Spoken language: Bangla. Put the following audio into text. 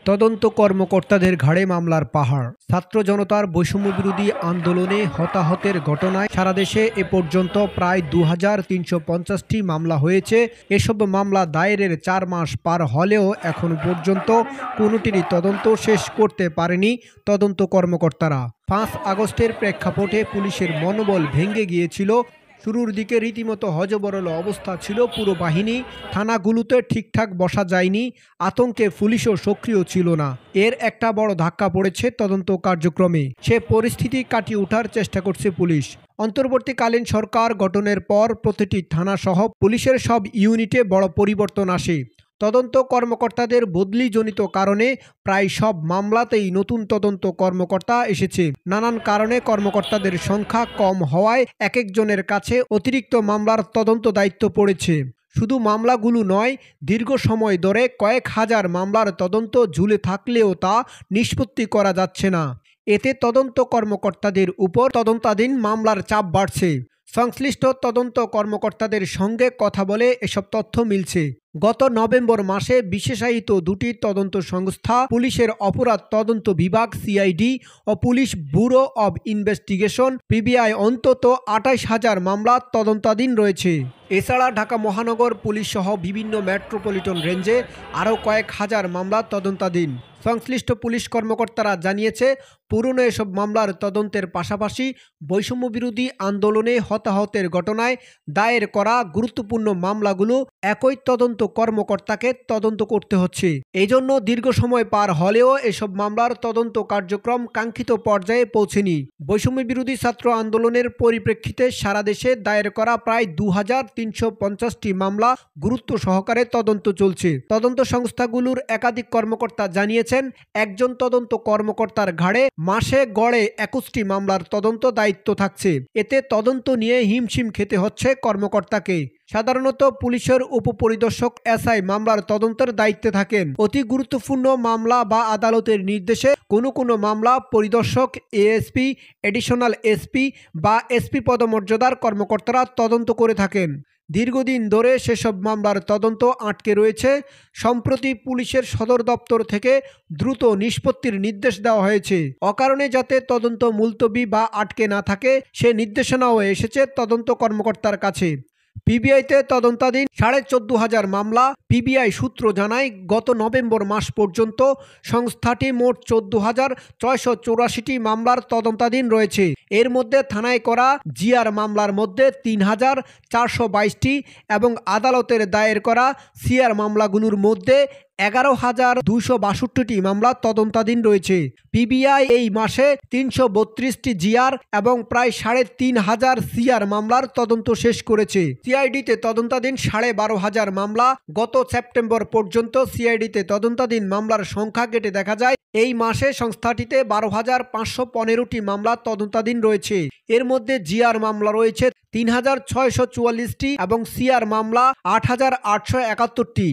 তদন্ত কর্মকর্তাদের ঘাড়ে মামলার পাহাড়। ছাত্র জনতার বৈষম্যবিরোধী আন্দোলনে হতাহতের ঘটনায় সারা দেশে এ পর্যন্ত প্রায় ২,৩৫০টি মামলা হয়েছে। এসব মামলা দায়েরের ৪ মাস পার হলেও এখনো পর্যন্ত কোনোটিরই তদন্ত শেষ করতে পারেনি তদন্ত কর্মকর্তারা। ৫ আগস্টের প্রেক্ষাপটে পুলিশের মনোবল ভেঙে গিয়েছিল। শুরুর দিকে রীতিমতো হযবরল অবস্থা ছিল পুরো বাহিনী, থানাগুলোতে ঠিকঠাক বসা যায়নি, আতঙ্কে পুলিশও সক্রিয় ছিল না। এর একটা বড় ধাক্কা পড়েছে তদন্ত কার্যক্রমে। সে পরিস্থিতি কাটিয়ে ওঠার চেষ্টা করছে পুলিশ। অন্তর্বর্তীকালীন সরকার গঠনের পর প্রতিটি থানাসহ পুলিশের সব ইউনিটে বড় পরিবর্তন আসে। তদন্ত কর্মকর্তাদের বদলিজনিত কারণে প্রায় সব মামলাতেই নতুন তদন্ত কর্মকর্তা এসেছে। নানান কারণে কর্মকর্তাদের সংখ্যা কম হওয়ায় একেকজনের কাছে অতিরিক্ত মামলার তদন্ত দায়িত্ব পড়েছে। শুধু মামলাগুলো নয়, দীর্ঘ সময় ধরে কয়েক হাজার মামলার তদন্ত ঝুলে থাকলেও তা নিষ্পত্তি করা যাচ্ছে না। এতে তদন্ত কর্মকর্তাদের উপর তদন্তাধীন মামলার চাপ বাড়ছে। সংশ্লিষ্ট তদন্ত কর্মকর্তাদের সঙ্গে কথা বলে এসব তথ্য মিলছে। গত নভেম্বর মাসে বিশেষায়িত দুটি তদন্ত সংস্থা পুলিশের অপরাধ তদন্ত বিভাগ সিআইডি ও police bureau of investigation PBI অন্তত ২৮,০০০ মামলা তদন্তাধীন রয়েছে। এছাড়া ঢাকা মহানগর পুলিশ সহ বিভিন্ন মেট্রোপলিটন রেঞ্জে আরও কয়েক হাজার মামলা তদন্তাধীন। সংশ্লিষ্ট পুলিশ কর্মকর্তারা জানিয়েছে, পুরনো এসব মামলার তদন্তের পাশাপাশি বৈষম্যবিরোধী আন্দোলনে হতাহতের ঘটনায় দায়ের করা গুরুত্বপূর্ণ মামলাগুলো একই তদন্ত কর্মকর্তাকে তদন্ত করতে হচ্ছে। এই জন্য দীর্ঘ সময় পার হলেও এসব মামলার তদন্ত কার্যক্রম কাঙ্ক্ষিত পর্যায়ে পৌঁছেনি। বৈষম্যবিরোধী ছাত্র আন্দোলনের পরিপ্রেক্ষিতে সারা দেশে দায়ের করা প্রায় ২,৩৫০টি মামলা গুরুত্ব সহকারে তদন্ত চলছে। তদন্ত সংস্থাগুলোর একাধিক কর্মকর্তা জানিয়েছেন, একজন তদন্ত কর্মকর্তার ঘাড়ে মাসে গড়ে ২১টি মামলার তদন্ত দায়িত্ব থাকছে। এতে তদন্ত নিয়ে হিমশিম খেতে হচ্ছে কর্মকর্তাকে। সাধারণত পুলিশের উপপরিদর্শক এসআই মামলার তদন্তের দায়িত্বে থাকেন। অতি গুরুত্বপূর্ণ মামলা বা আদালতের নির্দেশে কোনো মামলা পরিদর্শক, এএসপি, এডিশনাল এসপি বা এসপি পদমর্যাদার কর্মকর্তারা তদন্ত করে থাকেন। দীর্ঘদিন ধরে সেসব মামলার তদন্ত আটকে রয়েছে। সম্প্রতি পুলিশের সদর দপ্তর থেকে দ্রুত নিষ্পত্তির নির্দেশ দেওয়া হয়েছে। অকারণে যাতে তদন্ত মুলতবি বা আটকে না থাকে সে নির্দেশনাও এসেছে তদন্ত কর্মকর্তার কাছে। পিবিআইতে তদন্তাধীন ১৪,৫০০ মামলা। পিবিআই সূত্র জানায়, গত নভেম্বর মাস পর্যন্ত সংস্থাটি মোট ১৪,৬৮৪টি মামলার তদন্তাধীন রয়েছে। এর মধ্যে থানায় করা জিআর মামলার মধ্যে ৩,৪২২টি এবং আদালতের দায়ের করা সিআর মামলাগুলোর মধ্যে ১১,২৬২টি মামলা তদন্তাধীন রয়েছে। পিবিআই এই মাসে ৩৩২টি জিআর এবং প্রায় ৩,৫০০ সিআর মামলার তদন্ত শেষ করেছে। সিআইডিতে তদন্তাধীন ১২,৫০০ মামলা। গত সেপ্টেম্বর পর্যন্ত সিআইডিতে তদন্তাধীন মামলার সংখ্যা কেটে দেখা যায়, এই মাসে সংস্থাটিতে ১২,৫১৫টি মামলা তদন্তাধীন রয়েছে। এর মধ্যে জিআর মামলা রয়েছে ৩,৬৪৪টি এবং সিআর মামলা ৮,৮৭১টি।